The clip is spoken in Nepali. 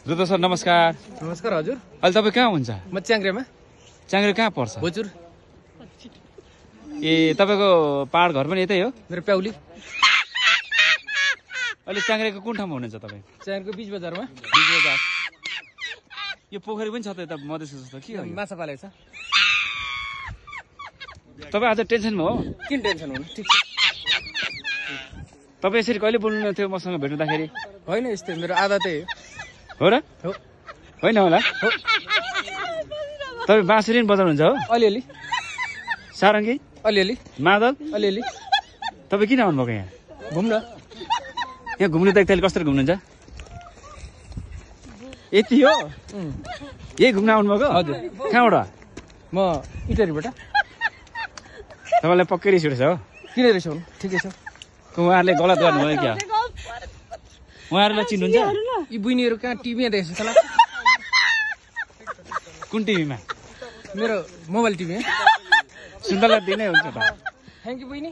रुद्र सर नमस्कार। नमस्कार हजुर। अहिले तपाईँ कहाँ हुन्छ? म च्याङ्ग्रेमा। च्याङ्ग्रे कहाँ पर्छ? हजुर। ए तपाईँको पहाड घर पनि यतै हो? मेरो प्याउली। अहिले च्याङ्ग्रेको कुन ठाउँमा हुनुहुन्छ तपाईँ? च्याङ्ग्रेको बीच बजारमा। बीच बजार। यो पोखरी पनि छ त यता मधेस जस्तो के हो? माछा पालेको छ। तपाईँ आज टेन्सनमा हो? किन टेन्सन हुनु? ठिक छ। तपाईँ यसरी कहिले बोल्नु थियो मसँग भेट्दाखेरि? होइन यस्तै मेरो आदतै हो र? हो। होइन होला? हो। तपाईँ बाँसुरी पनि बजाउनुहुन्छ हो? अलिअलि। सारङ्गी? अलिअलि। मादल? अलिअलि। तपाईँ किन आउनुभएको यहाँ? घुम्न। यहाँ घुम्नु त एकताले कसरी घुम्नुहुन्छ? यति हो? यही घुम्न आउनुभएको? हजुर। कहाँबाट? म इटरीबाट। तपाईँलाई पक्कै रिस उठेछ हो? किन रहेछ हुनु? ठिकै छ। उहाँहरूले गलत गर्नुभयो क्या? उहाँहरूलाई चिन्नुहुन्छ? यी बहिनीहरू कहाँ टिभीमा देखेको छ ल? कुन टिभीमा? मेरो मोबाइल टिभी। सुन्तला दिनै हुन्छ त। थ्याङ्क यू बहिनी।